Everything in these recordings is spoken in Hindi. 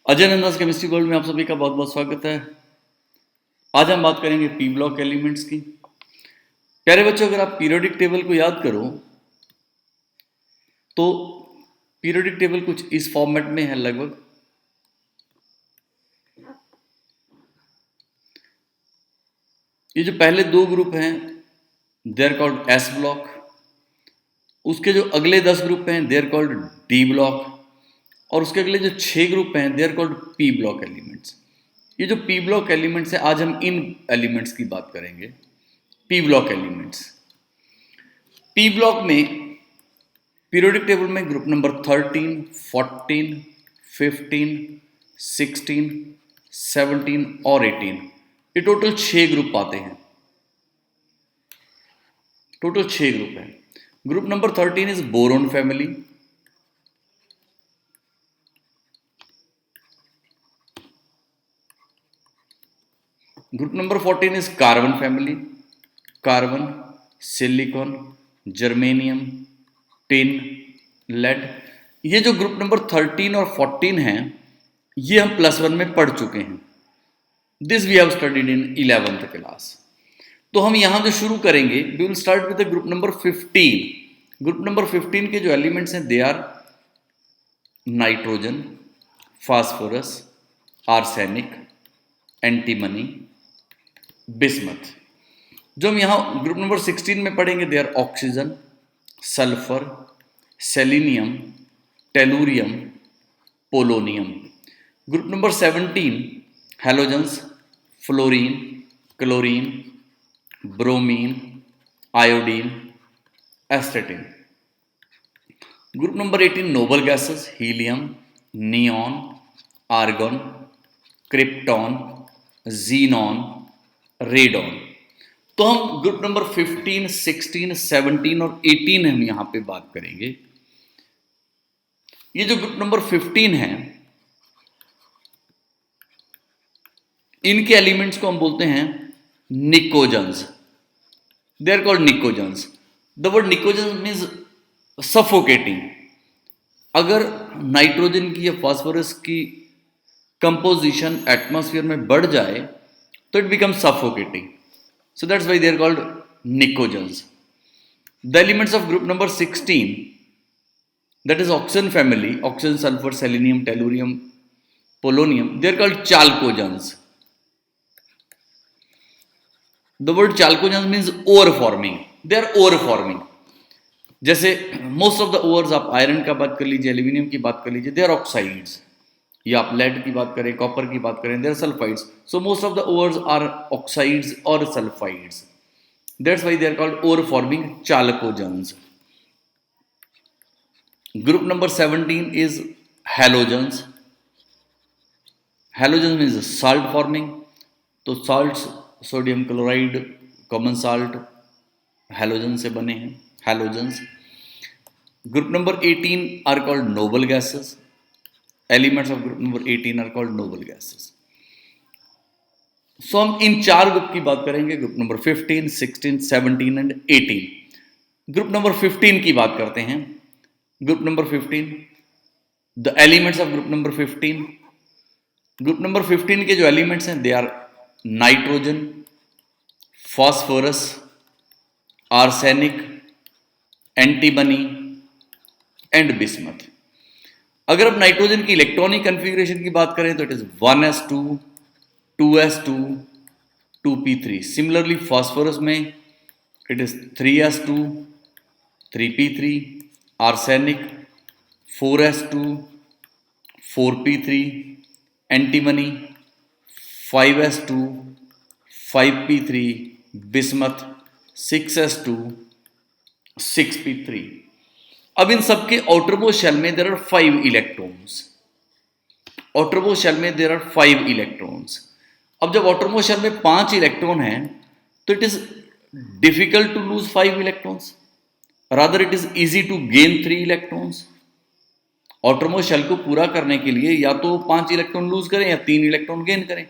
अजय नंदास केमिस्ट्री वर्ल्ड में आप सभी का बहुत बहुत स्वागत है। आज हम बात करेंगे पी ब्लॉक एलिमेंट्स की। प्यारे बच्चों, अगर आप पीरियोडिक टेबल को याद करो तो पीरियोडिक टेबल कुछ इस फॉर्मेट में है लगभग। ये जो पहले दो ग्रुप हैं they are called S block, उसके जो अगले 10 ग्रुप हैं they are called D block, और उसके अगले जो 6 ग्रुप हैं they are called P block elements. ये जो पी ब्लॉक एलिमेंट्स है, आज हम इन एलिमेंट्स की बात करेंगे। P block elements, P block में पीरियोडिक टेबल में ग्रुप नंबर 13, 14, 15, 16, 17 और 18, ये टोटल 6 ग्रुप आते हैं। टोटल 6 ग्रुप है। Group number 13 is boron family, group number 14 is carbon family, carbon, silicon, germanium, tin, lead. ये जो ग्रुप नंबर 13 और 14 हैं ये हम +1 में पढ़ चुके हैं। This we have studied in 11th class. तो हम यहां जो शुरू करेंगे, we will start with the group number 15। Group number 15 के जो एलिमेंट्स हैं they are nitrogen, phosphorus, arsenic, antimony, bismuth. जो हम यहाँ ग्रुप नंबर 16 में पढ़ेंगे they are oxygen, sulphur, selenium, tellurium, polonium. Group number 17 halogens, fluorine, chlorine, bromine, iodine, astatine. Group number 18 noble gases, helium, neon, argon, krypton, xenon, radon. तो हम ग्रुप नंबर 15, 16, 17 और 18 हम यहां पे बात करेंगे। ये जो ग्रुप नंबर 15 है इनके एलिमेंट्स को हम बोलते हैं pnictogens. They are called pnictogens. The word pnictogens means suffocating. अगर नाइट्रोजन की या फास्फोरस की कंपोजिशन एटमॉस्फेयर में बढ़ जाए तो it becomes suffocating, so that's why they are called nicogens. The elements of group number 16, that is oxygen family, oxygen, sulfur, selenium, tellurium, polonium, they are called chalcogens. The word chalcogens means ore forming. They are ore forming. जैसे मोस्ट ऑफ द ओर्स, आप आयरन का बात कर लीजिए, एल्यूमिनियम की बात कर लीजिए, दे आर ऑक्साइड्स। या आप लेड की बात करें, कॉपर की बात करें, they are sulphides. So most of the ores are oxides और sulphides. That's why they are called ore forming chalcogens. Group number 17 is halogens. Halogens means salt forming. तो salts, sodium chloride, common salt halogen से बने हैं, halogens. Group number 18 are called noble gases. Elements of group number 18 are called noble gases. So हम इन 4 ग्रुप की बात करेंगे, group number 15, 16, 17 and 18। Group number 15 की बात करते हैं। Group number 15, the elements of group number 15। Group number 15 के जो एलिमेंट्स हैं they are nitrogen, phosphorus, arsenic, antimony and bismuth. अगर आप नाइट्रोजन की इलेक्ट्रॉनिक कन्फिग्रेशन की बात करें तो it is 1s2, 2s2, 2p3। Similarly phosphorus में it is 3s2, 3p3, arsenic 4s2, 4p3, antimony 5s2, 5p3, bismuth 6s2, 6p3। अब इन सबके आउटरमोस्ट शेल में there are 5 electrons. Outermost shell में देयर आर 5 इलेक्ट्रॉन्स। अब जब आउटरमोस्ट शेल में 5 इलेक्ट्रॉन हैं तो it is difficult to lose 5 electrons, rather it is easy to gain 3 electrons. Outermost shell को पूरा करने के लिए या तो 5 इलेक्ट्रॉन लूज करें या 3 इलेक्ट्रॉन गेन करें,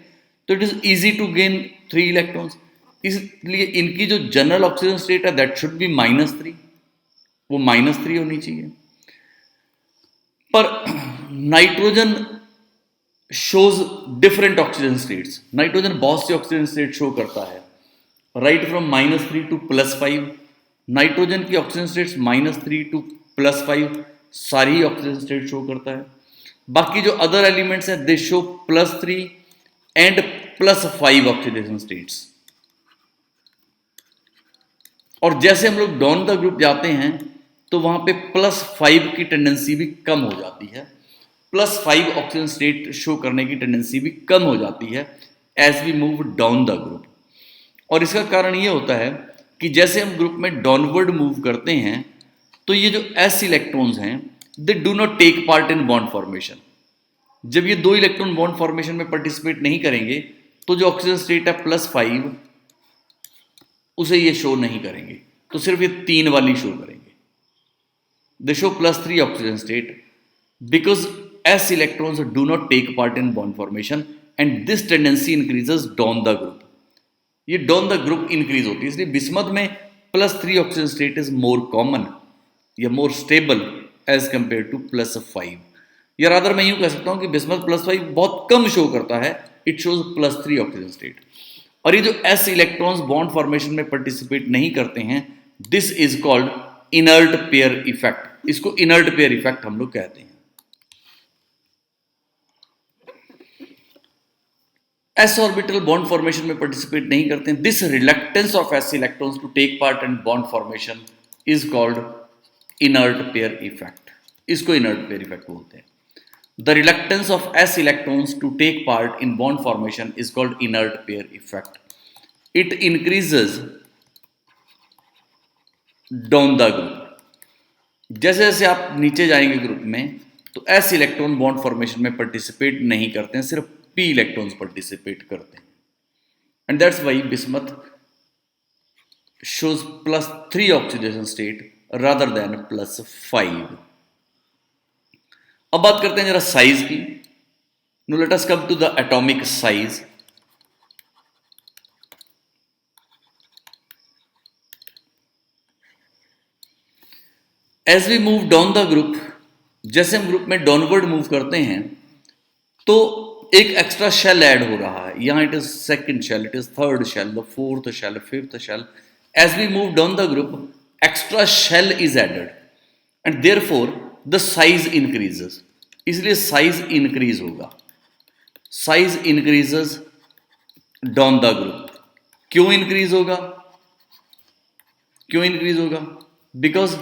तो it is easy to gain 3 electrons. इसलिए इनकी जो जनरल ऑक्सीजन स्टेट है दैट शुड बी -3, वो -3 होनी चाहिए। पर nitrogen shows different oxygen states. Nitrogen बहुत से ऑक्सीजन स्टेट शो करता है, राइट फ्रॉम -3 टू +5. नाइट्रोजन की ऑक्सीजन स्टेट्स -3 टू +5 सारी ऑक्सीजन स्टेट शो करता है. बाकी जो अदर एलिमेंट्स हैं दे शो +3 एंड +5 ऑक्सीडेशन स्टेट्स. और जैसे हम लोग डाउन द ग्रुप जाते हैं तो वहां पे +5 की टेंडेंसी भी कम हो जाती है, +5 ऑक्सीजन स्टेट शो करने की टेंडेंसी भी कम हो जाती है as we move down the group. और इसका कारण ये होता है कि जैसे हम ग्रुप में डाउनवर्ड मूव करते हैं तो ये जो s इलेक्ट्रॉन्स हैं they do not take part in bond formation. जब ये 2 इलेक्ट्रॉन बॉन्ड फॉर्मेशन में पार्टिसिपेट नहीं करेंगे तो जो ऑक्सीजन स्टेट है +5 उसे ये शो नहीं करेंगे, तो सिर्फ ये 3 वाली शो करेंगे. दे show +3 oxygen state because s electrons do not take part in bond formation and this tendency increases down the group. ये डाउन द ग्रुप इंक्रीज होती है, इसलिए बिस्मथ में +3 oxygen state is more common या more stable as compare to +5. या रादर मैं यूं कह सकता हूं कि बिस्मथ +5 बहुत कम शो करता है, इट शोज +3 ऑक्सीजन स्टेट. और ये जो s इलेक्ट्रॉन्स बॉन्ड फॉर्मेशन में पार्टिसिपेट नहीं करते हैं this is called inert pair effect. इसको इनर्ट पेयर इफेक्ट हम लोग कहते हैं. s ऑर्बिटल बॉन्ड फॉर्मेशन में पार्टिसिपेट नहीं करते हैं. This reluctance of s electrons to take part in bond formation is called inert pair effect. इसको इनर्ट पेयर इफेक्ट बोलते हैं. The reluctance of s electrons to take part in bond formation is called inert pair effect. It increases down the group. जैसे जैसे आप नीचे जाएंगे ग्रुप में तो s इलेक्ट्रॉन बॉन्ड फॉर्मेशन में पार्टिसिपेट नहीं करते हैं, सिर्फ p इलेक्ट्रॉन्स पार्टिसिपेट करते हैं. And that's why bismuth shows +3 oxidation state rather than +5. अब बात करते हैं जरा साइज की. Now let us come to the atomic size. As we move down the group, जैसे हम ग्रुप में डाउनवर्ड मूव करते हैं तो एक एक्स्ट्रा शेल ऐड हो रहा है. यहां it is second shell, it is third shell, the fourth shell, fifth shell. As we move down the group, extra shell is added and therefore the size increases. इसलिए size increase होगा. Size increases down the group. क्यों increase होगा? क्यों increase होगा? Because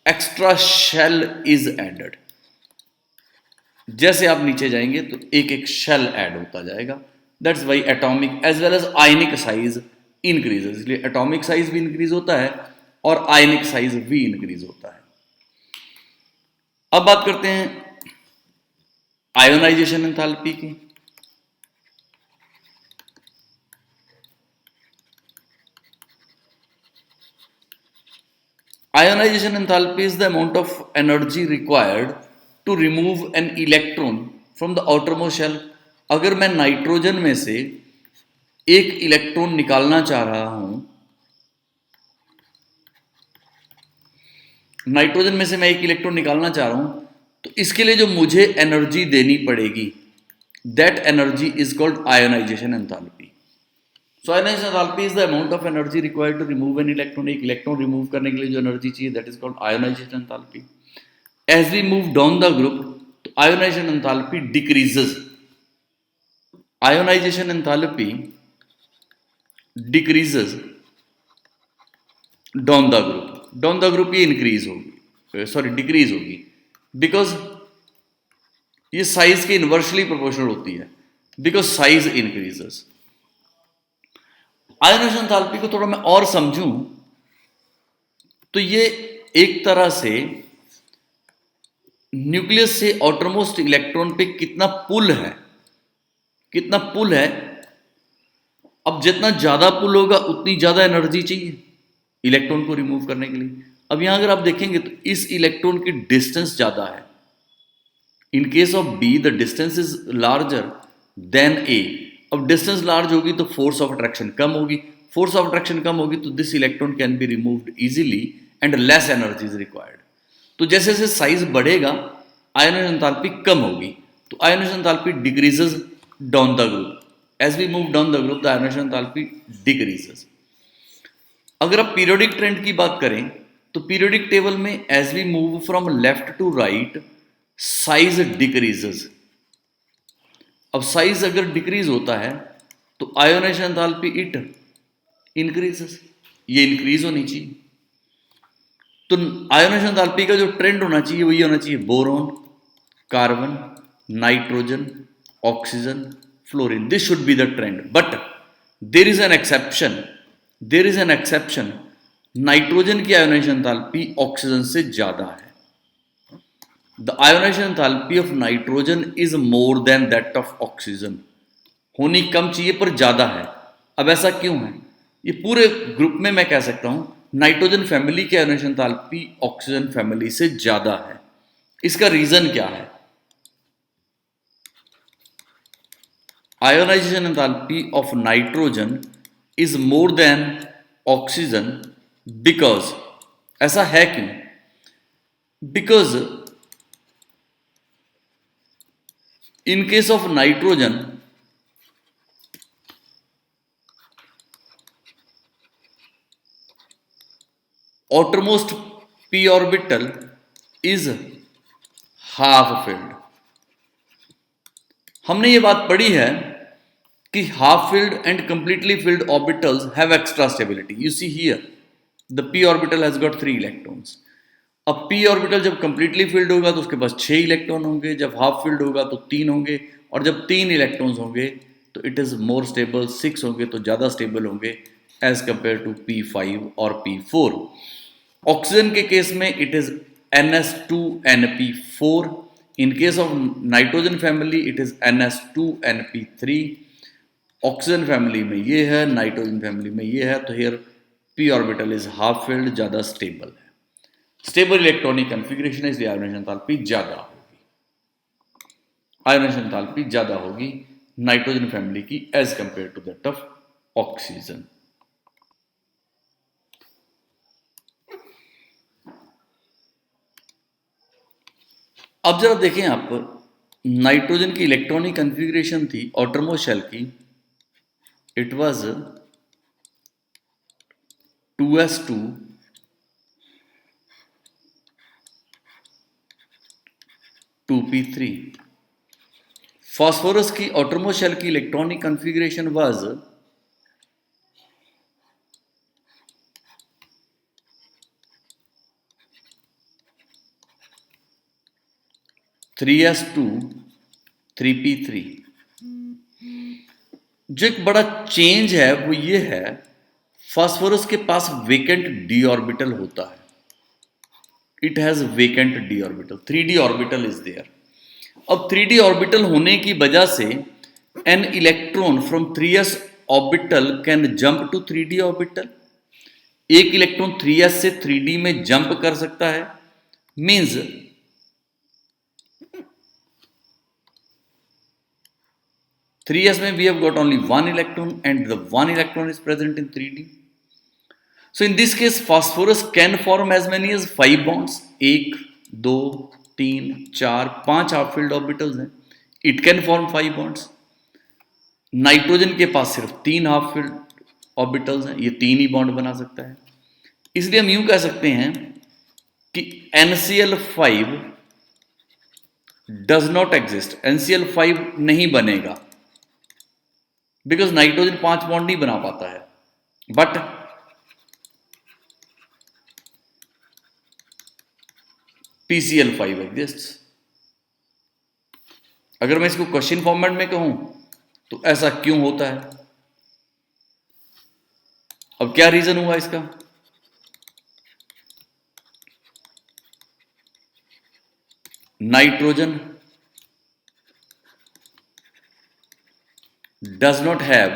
extra shell is added. जैसे आप नीचे जाएंगे तो एक एक शेल ऐड होता जाएगा. That's why atomic as well as ionic size increases. इसलिए एटॉमिक साइज भी इंक्रीज होता है और आयनिक साइज भी इंक्रीज होता है. अब बात करते हैं आयोनाइजेशन एंथैल्पी की. Ionisation enthalpy is the amount of energy required to remove an electron from the outermost shell. अगर मैं नाइट्रोजन में से एक इलेक्ट्रॉन निकालना चाह रहा हूं, नाइट्रोजन में से मैं एक इलेक्ट्रॉन निकालना चाह रहा हूं तो इसके लिए जो मुझे एनर्जी देनी पड़ेगी that energy is called ionisation enthalpy. So ionisation enthalpy is the amount of energy required to remove an electron. एक इलेक्ट्रॉन रिमूव करने के लिए जो एनर्जी चाहिए that is called ionisation enthalpy. As we move down the group तो ionisation enthalpy decreases. Ionisation enthalpy decreases down the group. Down the group ये इंक्रीज होगी, सॉरी डिक्रीज होगी, बिकॉज ये साइज के इनवर्सली प्रोपोर्शनल होती है, because size increases. Ionisation enthalpy को थोड़ा मैं और समझूं तो ये एक तरह से न्यूक्लियस से आउटरमोस्ट इलेक्ट्रॉन पे कितना पुल है, कितना पुल है. अब जितना ज्यादा पुल होगा उतनी ज्यादा एनर्जी चाहिए इलेक्ट्रॉन को रिमूव करने के लिए. अब यहां अगर आप देखेंगे तो इस इलेक्ट्रॉन की डिस्टेंस ज्यादा है. In case of B the distance is larger than A. अब डिस्टेंस लार्ज होगी तो फोर्स ऑफ अट्रैक्शन कम होगी. फोर्स ऑफ अट्रैक्शन कम होगी तो this electron can be removed easily and less energy is required. तो जैसे जैसे साइज बढ़ेगा आयोनाइजेशन एंथैल्पी कम होगी, तो ionisation enthalpy decreases down the group. As we move down the group the ionisation enthalpy decreases. अगर आप पीरियोडिक ट्रेंड की बात करें तो पीरियोडिक टेबल में as we move from left to right size decreases. अब साइज अगर डिक्रीज होता है तो आयोनाइजेशन एंथैल्पी इट इंक्रीजेस. ये इंक्रीज होनी चाहिए. तो आयोनाइजेशन एंथैल्पी का जो ट्रेंड होना चाहिए वो ये होना चाहिए boron, carbon, nitrogen, oxygen, fluorine. This should be the trend. But there is an exception. There is an exception. Nitrogen की आयोनाइजेशन एंथैल्पी ऑक्सीजन से ज्यादा है. The ionisation enthalpy of nitrogen is more than that of oxygen. होनी कम चाहिए पर ज्यादा है. अब ऐसा क्यों है? ये पूरे ग्रुप में मैं कह सकता हूं नाइट्रोजन फैमिली की आयोनाइजेशन एंथैल्पी ऑक्सीजन फैमिली से ज्यादा है. इसका रीजन क्या है? Ionisation enthalpy of nitrogen is more than oxygen because. ऐसा है क्यों? Because in case of nitrogen outermost p orbital is half filled. हमने ये बात पढ़ी है कि half filled and completely filled orbitals have extra stability. You see here the p orbital has got 3 electrons. अब p ऑर्बिटल जब कंप्लीटली फिल्ड होगा तो उसके पास 6 इलेक्ट्रॉन होंगे, जब हाफ फिल्ड होगा तो 3 होंगे, और जब 3 इलेक्ट्रॉन्स होंगे तो इट इज मोर स्टेबल. 6 होंगे तो ज़्यादा स्टेबल होंगे एज कंपेयर टू p5 और p4. ऑक्सीजन के केस में it is ns2np4. In case of nitrogen family it is ns2np3. Oxygen family में ये है, नाइट्रोजन फैमिली में ये है, तो here p orbital is half filled, ज़्यादा स्टेबल है. स्टेबल इलेक्ट्रॉनिक कॉन्फ़िगरेशन है इसलिए आयोनाइजेशन एंथैल्पी ज्यादा होगी. आयोनाइजेशन एंथैल्पी ज्यादा होगी नाइट्रोजन फैमिली की as compare to that of oxygen. अब जरा देखें आप नाइट्रोजन की इलेक्ट्रॉनिक कॉन्फ़िगरेशन थी आउटरमोस्ट शेल की. It was 2s2 2p3. Phosphorus की आउटरमोस्ट शेल की electronic configuration was 3s2 3p3. जो एक बड़ा चेंज है वो ये है फास्फोरस के पास वेकेंट डी ऑर्बिटल होता है. It has vacant D orbital. 3d orbital is there. अब 3d ऑर्बिटल होने की वजह से an electron from 3s orbital can jump to 3d orbital. एक इलेक्ट्रॉन 3s से 3d में जंप कर सकता है. मींस 3s में we have got only one electron and the one electron is present in 3d. So in this case phosphorus can form as many as 5 bonds. 1 2 3 4 5 half field orbitals हैं. It can form 5 bonds. Nitrogen के पास सिर्फ 3 हाफ फील्ड ऑर्बिटल्स हैं, ये 3 ही बॉन्ड बना सकता है. इसलिए हम यूं कह सकते हैं कि NCl5 does not exist. NCl5 नहीं बनेगा बिकॉज नाइट्रोजन 5 बॉन्ड नहीं बना पाता है. But PCl5 exists. अगर मैं इसको क्वेश्चन फॉर्मेट में कहूं तो ऐसा क्यों होता है? अब क्या रीजन हुआ इसका? Nitrogen does not have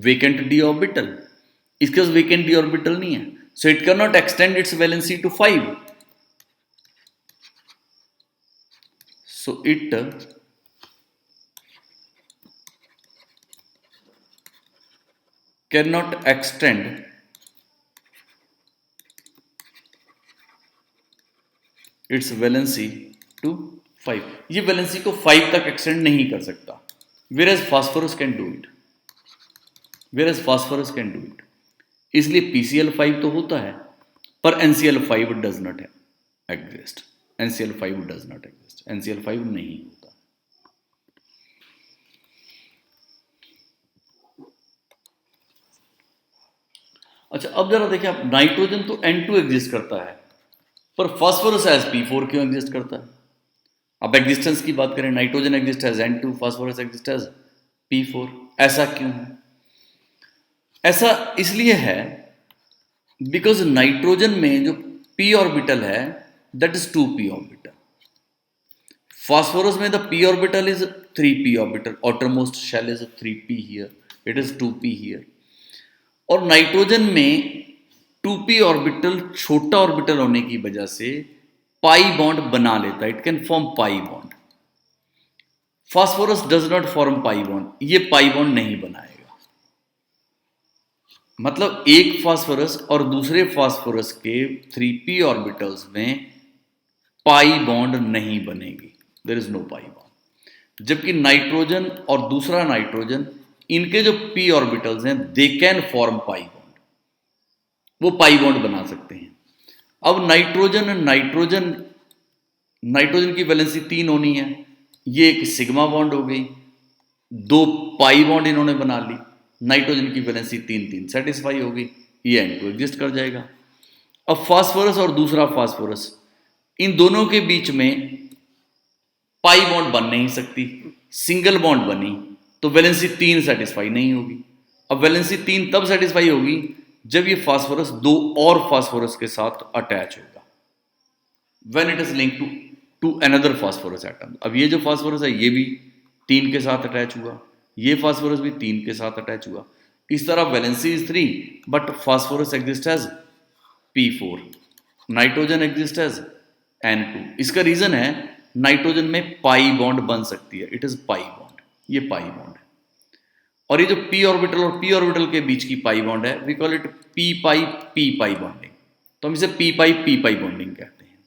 vacant d orbital. इसके पास vacant d orbital नहीं है, so it cannot extend its valency to 5. So it cannot extend it's valency two 5। ये वैलेंसी को 5 तक एक्सटेंड नहीं कर सकता, whereas phosphorus can do it, whereas phosphorus can do it. इसलिए PCl5 तो होता है, पर NCl5 does not exist, NCl5 does not exist, NCl5 नहीं होता। अच्छा, अब जरा देखिए आप, नाइट्रोजन तो N2 एग्जिस्ट करता है, पर फास्फोरस एज P4 क्यों एग्जिस्ट करता है? अब एग्जिस्टेंस की बात करें, nitrogen exist as N2, phosphorus exist as P4, ऐसा क्यों है? ऐसा इसलिए है बिकॉज नाइट्रोजन में जो p ऑर्बिटल है that is 2p orbital, phosphorus में the p orbital is 3p orbital, outermost shell is 3p here, it is 2p here। और नाइट्रोजन में 2p ऑर्बिटल छोटा ऑर्बिटल होने की वजह से पाई बॉन्ड बना लेता है, it can form pi bond. Phosphorus does not form pi bond, ये पाई बॉन्ड नहीं बनाएगा। मतलब एक फास्फोरस और दूसरे फास्फोरस के 3p ऑर्बिटल्स में पाई बॉन्ड नहीं बनेगी, there is no pi bond. जबकि नाइट्रोजन और दूसरा नाइट्रोजन, इनके जो p ऑर्बिटल्स हैं they can form pi bond, वो पाई बॉन्ड बना सकते हैं। अब नाइट्रोजन नाइट्रोजन नाइट्रोजन की वैलेंसी 3 होनी है, ये एक सिग्मा बॉन्ड हो गई, 2 पाई बॉन्ड इन्होंने बना ली, नाइट्रोजन की वैलेंसी 3 सेटिस्फाई होगी, ये N2 एग्जिस्ट कर जाएगा। अब फास्फोरस और दूसरा फास्फोरस, इन दोनों के बीच में पाई बॉन्ड बन नहीं सकती, सिंगल बॉन्ड बनी तो वैलेंसी 3 सेटिस्फाई नहीं होगी। अब वैलेंसी 3 तब सेटिस्फाई होगी जब ये फास्फोरस 2 और फास्फोरस के साथ अटैच होगा, when it is link to another phosphorus atom. अब ये जो फास्फोरस है ये भी 3 के साथ अटैच हुआ, ये फास्फोरस भी 3 के साथ अटैच हुआ। इस तरह valency is 3 but phosphorus exist as P4, nitrogen exist as N2। इसका रीजन है नाइट्रोजन में पाई बॉन्ड बन सकती है, इट इज पाई बॉन्ड, ये पाई बॉन्ड है। और ये जो p ऑर्बिटल और p ऑर्बिटल के बीच की पाई बॉन्ड है, we call it p pi bonding, तो हम इसे p पाई बॉन्डिंग कहते हैं।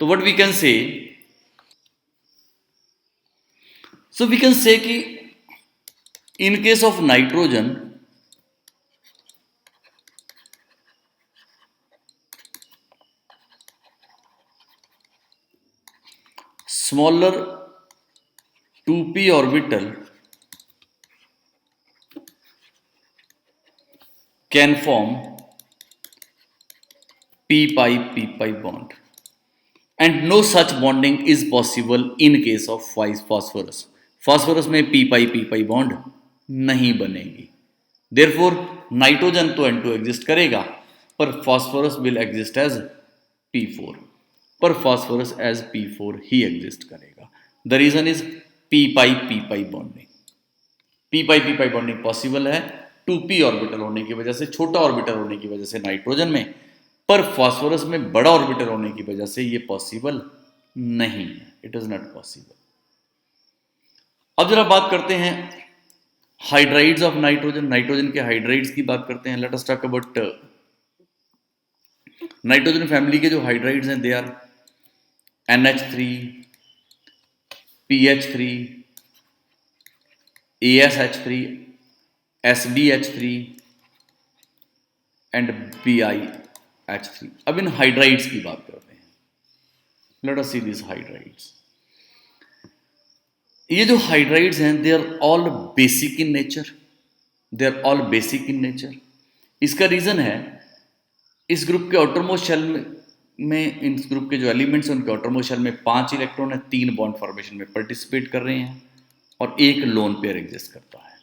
तो what we can say, so we can say कि in case of nitrogen, smaller 2p orbital can form p pi bond, and no such bonding is possible in case of phosphorus। phosphorus में p pi bond नहीं बनेगी, therefore नाइट्रोजन तो N2 एग्जिस्ट करेगा, पर phosphorus will exist as P4, पर फास्फोरस एज P4 ही एग्जिस्ट करेगा। The reason is p pi bonding, p pi bonding possible है 2p ऑर्बिटल होने की वजह से, छोटा ऑर्बिटल होने की वजह से नाइट्रोजन में, पर फास्फोरस में बड़ा ऑर्बिटल होने की वजह से ये पॉसिबल नहीं है, इट इज नॉट पॉसिबल। अब जरा बात करते हैं हाइड्राइड्स ऑफ नाइट्रोजन, नाइट्रोजन के हाइड्राइड्स की बात करते हैं। Let us talk about nitrogen family के जो हाइड्राइड्स हैं, they are NH3, PH3, ASH3, SBH3 and BiH3। अब इन हाइड्राइड्स की बात करते हैं, let us see this hydrides. ये जो हाइड्राइड्स हैं they are all basic in nature, they are all basic in nature. इसका रीजन है इस ग्रुप के आउटरमोस्ट शेल में इस ग्रुप के जो एलिमेंट्स हैं उनके आउटरमोस्ट शेल में 5 इलेक्ट्रॉन है, 3 बॉन्ड फॉर्मेशन में पार्टिसिपेट कर रहे हैं और एक लोन पेयर एग्जिस्ट करता है।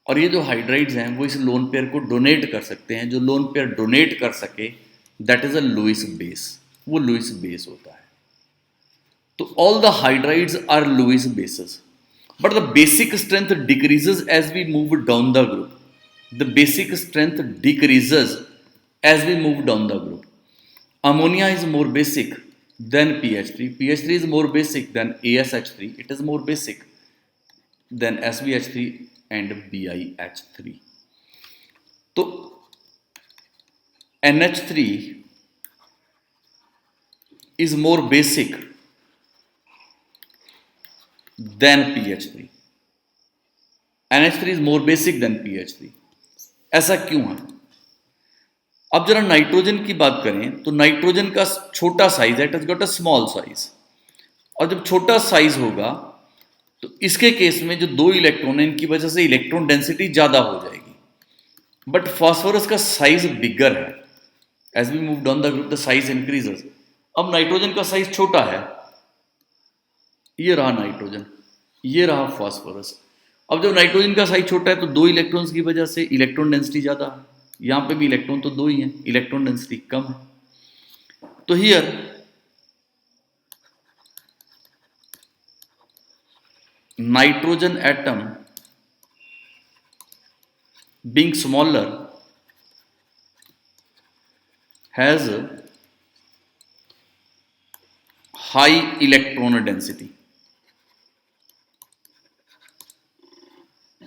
और ये जो हाइड्राइड्स हैं वो इस लोन पेयर को डोनेट कर सकते हैं, जो लोन पेयर डोनेट कर सके that is a Lewis base, वो लुईस बेस होता है। तो all the hydrides are Lewis bases, but the basic strength decreases as we move down the group. The basic strength decreases as we move down the group. Ammonia is more basic than PH3. PH3 is more basic than ASH3. It is more basic than SBH3 and BiH3. तो NH3 is more basic than PH3. NH3 is more basic than PH3. ऐसा क्यों है? अब जरा नाइट्रोजन की बात करें तो नाइट्रोजन का छोटा साइज है, it has got a small size, और जब छोटा साइज होगा तो इसके केस में जो दो इलेक्ट्रॉन है इनकी वजह से इलेक्ट्रॉन डेंसिटी ज्यादा हो जाएगी। बट फास्फोरस का साइज बिगर है, as we move down the group the size increases. अब नाइट्रोजन का साइज छोटा है, ये रहा नाइट्रोजन, ये रहा फास्फोरस। अब जब नाइट्रोजन का साइज छोटा है तो दो इलेक्ट्रॉन्स की वजह से इलेक्ट्रॉन डेंसिटी ज्यादा है, यहां पे भी इलेक्ट्रॉन तो दो ही हैं, इलेक्ट्रॉन डेंसिटी कम है। तो here nitrogen atom being smaller has high electron density।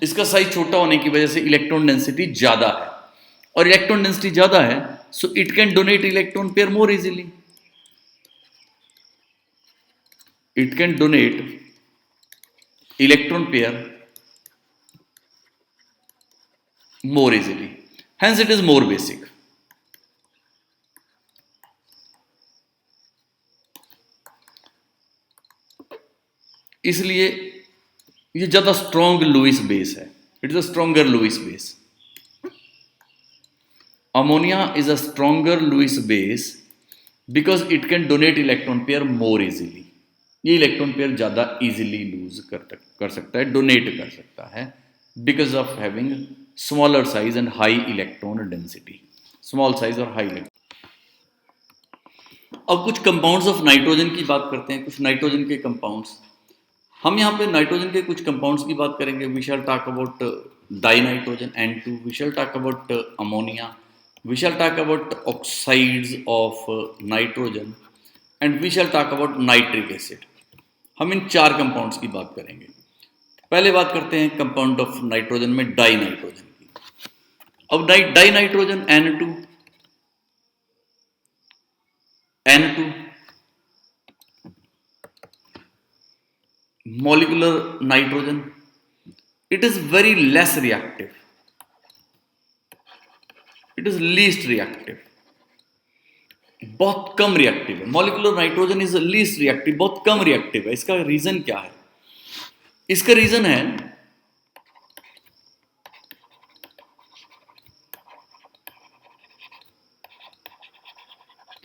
इसका साइज छोटा होने की वजह से इलेक्ट्रॉन डेंसिटी ज्यादा है, और इलेक्ट्रॉन डेंसिटी ज्यादा है so it can donate electron pair more easily. It can donate electron pair more easily, hence it is more basic। इसलिए ये ज्यादा स्ट्रॉन्ग लुईस बेस है, it is a stronger Lewis base. Ammonia is a stronger Lewis base because it can donate electron pair more easily. ये इलेक्ट्रॉन पेयर ज्यादा इजीली लूज कर सकता है, डोनेट कर सकता है, because of having smaller size and high electron density, small size और हाई इलेक्ट्रॉन। अब कुछ कंपाउंड्स ऑफ नाइट्रोजन की बात करते हैं, कुछ नाइट्रोजन के कंपाउंड्स। हम यहाँ पे नाइट्रोजन के कुछ कंपाउंड्स की बात करेंगे। We shall talk about dinitrogen N2, we shall talk about ammonia, we shall talk about oxides of nitrogen, and we shall talk about nitric acid. हम इन चार कंपाउंड्स की बात करेंगे। पहले बात करते हैं कंपाउंड ऑफ नाइट्रोजन में डाइनाइट्रोजन की। अब dinitrogen N2 molecular nitrogen, it is very less reactive, it is least reactive, बहुत कम रिएक्टिव है। Molecular nitrogen is least reactive, बहुत कम रिएक्टिव है। इसका रीजन क्या है? इसका रीजन है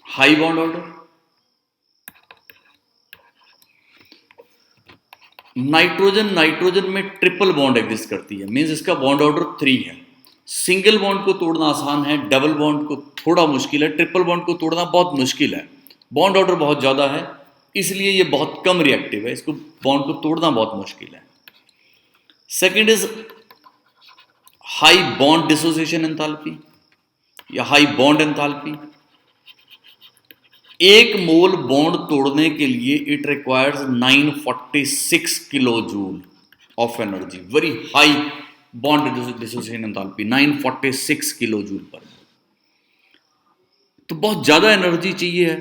हाई बॉन्ड ऑर्डर। नाइट्रोजन में ट्रिपल बॉन्ड एग्जिस्ट करती है, मींस इसका बॉन्ड ऑर्डर 3 है। सिंगल बॉन्ड को तोड़ना आसान है, डबल बॉन्ड को थोड़ा मुश्किल है, ट्रिपल बॉन्ड को तोड़ना बहुत मुश्किल है। बॉन्ड ऑर्डर बहुत ज्यादा है, इसलिए ये बहुत कम रिएक्टिव है, इसको बॉन्ड को तोड़ना बहुत मुश्किल है। Second is high bond dissociation enthalpy या हाई बॉन्ड एंथैल्पी। एक मोल बॉन्ड तोड़ने के लिए it requires 946 kilo joule of energy, very high bond dissociation enthalpy 946 kilo joule पर। तो बहुत ज्यादा एनर्जी चाहिए है,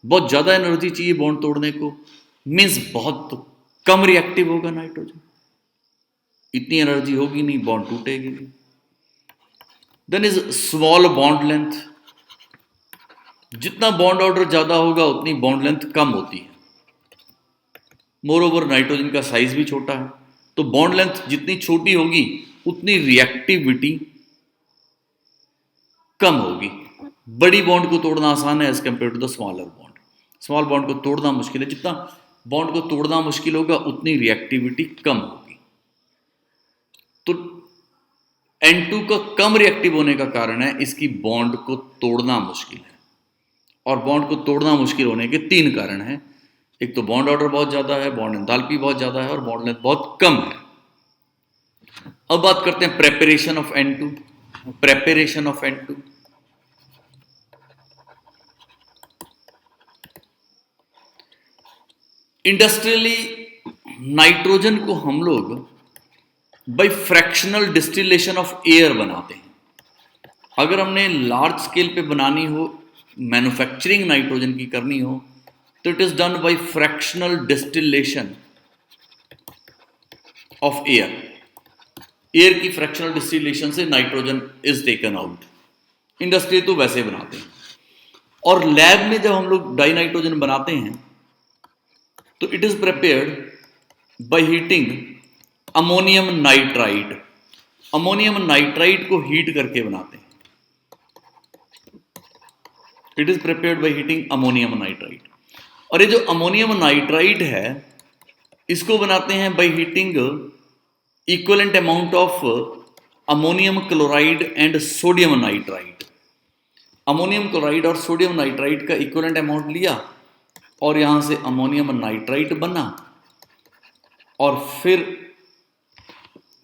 बहुत ज्यादा एनर्जी चाहिए बॉन्ड तोड़ने को, मींस बहुत कम रिएक्टिव होगा नाइट्रोजन, इतनी एनर्जी होगी नहीं, बॉन्ड टूटेगी नहीं। Then is small bond length, जितना बॉन्ड ऑर्डर ज्यादा होगा उतनी बॉन्ड लेंथ कम होती है। मोर ओवर नाइट्रोजन का साइज भी छोटा है, तो बॉन्ड लेंथ जितनी छोटी होगी उतनी रिएक्टिविटी कम होगी। बड़ी बॉन्ड को तोड़ना आसान है as compare to the smaller bond. Small bond को तोड़ना मुश्किल है, जितना बॉन्ड को तोड़ना मुश्किल होगा उतनी रिएक्टिविटी कम होगी। तो N2 का कम रिएक्टिव होने का कारण है इसकी बॉन्ड को तोड़ना मुश्किल है, और बॉन्ड को तोड़ना मुश्किल होने के 3 कारण हैं। एक तो बॉन्ड ऑर्डर बहुत ज्यादा है, बॉन्ड एंथैल्पी बहुत ज्यादा है, और बॉन्ड लेंथ बहुत कम है। अब बात करते हैं preparation of N2। Preparation of N2, industrially nitrogen को हम लोग by fractional distillation of air बनाते हैं। अगर हमने लार्ज स्केल पे बनानी हो, मैन्युफैक्चरिंग नाइट्रोजन की करनी हो, तो it is done by fractional distillation of air. Air की फ्रैक्शनल डिस्टिलेशन से nitrogen is taken out. Industry तो वैसे बनाते हैं, और लैब में जब हम लोग डाई नाइट्रोजन बनाते हैं तो it is prepared by heating ammonium nitride. Ammonium nitride को हीट करके बनाते हैं। It is prepared by heating ammonium nitride. और ये जो अमोनियम नाइट्राइड है इसको बनाते हैं by heating equivalent amount of ammonium chloride and sodium nitride. Ammonium chloride और सोडियम नाइट्राइड का इक्विवेलेंट अमाउंट लिया और यहां से अमोनियम नाइट्राइड बना, और फिर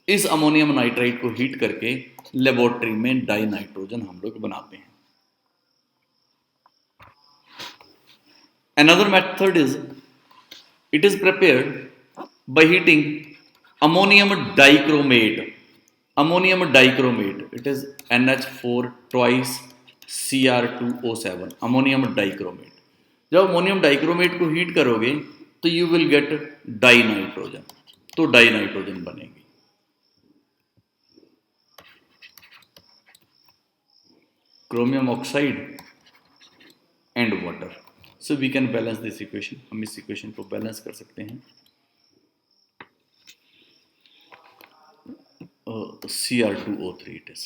इस अमोनियम नाइट्राइड को हीट करके लेबोरेटरी में डाई नाइट्रोजन हम लोग बनाते हैं। Another method is it is prepared by heating ammonium dichromate. Ammonium dichromate, it is NH4 twice Cr2O7. Ammonium dichromate. जब अमोनियम डाइक्रोमेट को हीट करोगे तो you will get dinitrogen, तो डाई नाइट्रोजन बनेगी। Chromium oxide and water. So we can balance this equation. हम इस इक्वेशन को बैलेंस कर सकते हैं। Cr2O3 it is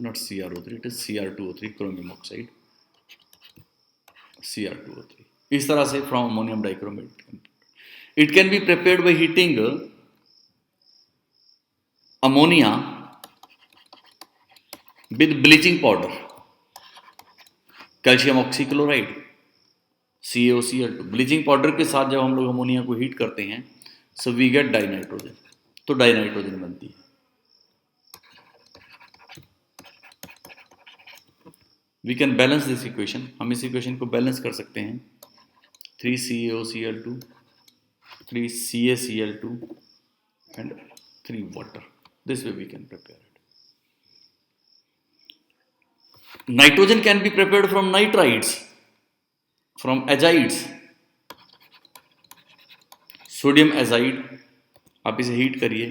not CrO3, it is Cr2O3 chromium oxide Cr2O3। इस तरह से from ammonium dichromate it can be prepared by heating ammonia with bleaching powder, calcium oxychloride CaOCl2। Bleaching powder के साथ जब हम लोग अमोनिया को हीट करते हैं so we get dinitrogen, तो डाई नाइट्रोजन बनती है। We can balance this equation. हम इस इक्वेशन को बैलेंस कर सकते हैं। 3CaOCl2, 3CaCl2 and 3 water. This way we can prepare it. Nitrogen can be prepared from nitrides, from azides. Sodium azide आप इसे हीट करिए,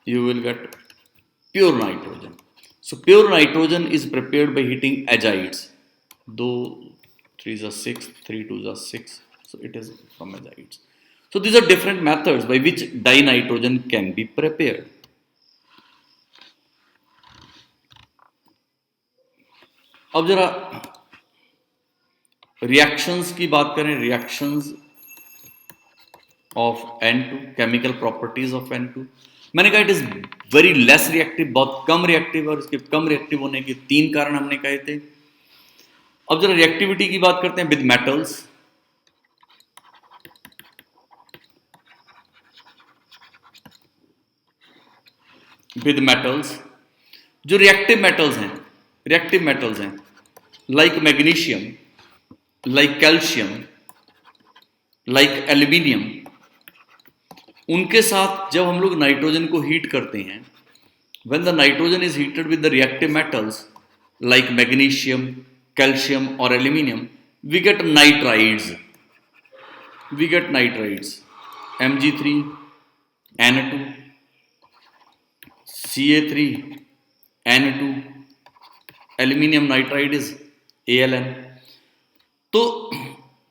you will get pure nitrogen. So pure nitrogen is prepared by heating azides. 2 3s are 6, 3 2s are 6. So it is from azides. So these are different methods by which dinitrogen can be prepared. अब जरा रिएक्शंस की बात करें। Reactions of N2, chemical properties of N2। मैंने कहा it is very less reactive, बहुत कम रिएक्टिव, और इसके कम रिएक्टिव होने के 3 कारण हमने कहे थे। अब जरा रिएक्टिविटी की बात करते हैं विद मेटल्स। विद मेटल्स, जो रिएक्टिव मेटल्स हैं like magnesium, like calcium, like aluminium, उनके साथ जब हम लोग नाइट्रोजन को हीट करते हैं, when the nitrogen is heated with the reactive metals like magnesium, calcium और aluminium, we get nitrides. Mg3 N2, Ca3 N2, aluminium nitride is ALN। तो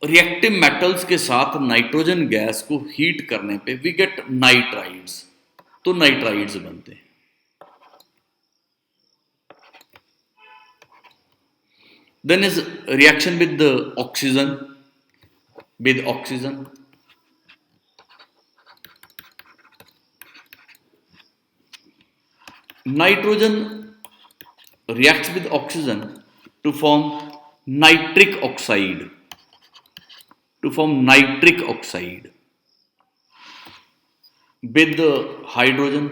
रिएक्टिव मेटल्स के साथ नाइट्रोजन गैस को हीट करने पे वी गेट नाइट्राइड्स, तो नाइट्राइड्स बनते हैं। Then is reaction with oxygen. Nitrogen reacts with oxygen to form nitric oxide. With hydrogen,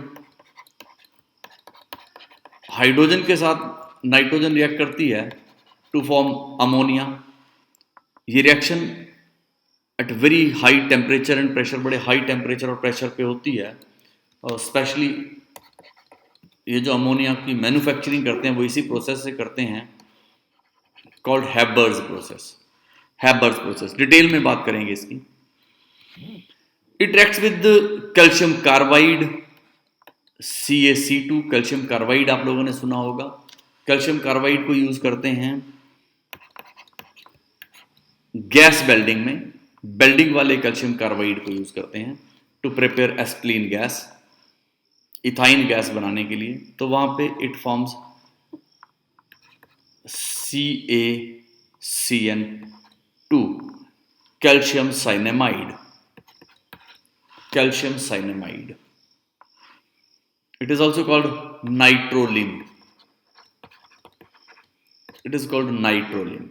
hydrogen के साथ नाइट्रोजन रिएक्ट करती है टू फॉर्म अमोनिया। ये reaction at very high temperature and pressure, बड़े हाई टेम्परेचर और प्रेशर पे होती है। और स्पेशली ये जो अमोनिया की मैन्युफैक्चरिंग करते हैं वो इसी प्रोसेस से करते हैं, called Haber's process. Haber's process, detail में बात करेंगे इसकी। It reacts with calcium carbide, CaC2, calcium carbide आप लोगों ने सुना होगा। कैल्शियम कार्बाइड को यूज करते हैं गैस वेल्डिंग में, वेल्डिंग वाले कैल्शियम कार्बाइड को यूज करते हैं to prepare acetylene gas, ethyne gas बनाने के लिए। तो वहां पे it forms CaCN2, calcium cyanamide, calcium cyanamide. It is also called nitrolim. It is called nitrolim.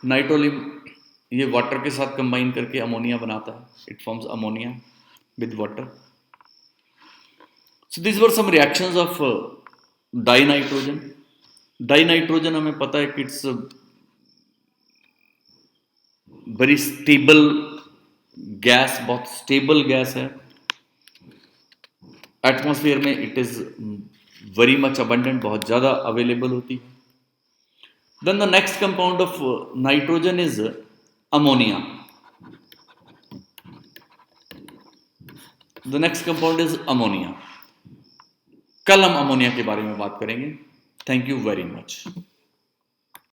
Nitrolim ये वाटर के साथ कंबाइन करके अमोनिया बनाता है. It forms ammonia with water. So these were some reactions of dinitrogen. Dinitrogen हमें पता है कि it's a very stable gas, बहुत स्टेबल गैस है. एटमॉस्फेयर में it is very much abundant, बहुत ज्यादा अवेलेबल होती है. Then the next compound of nitrogen is ammonia. The next compound is ammonia. कल हम अमोनिया के बारे में बात करेंगे. Thank you very much.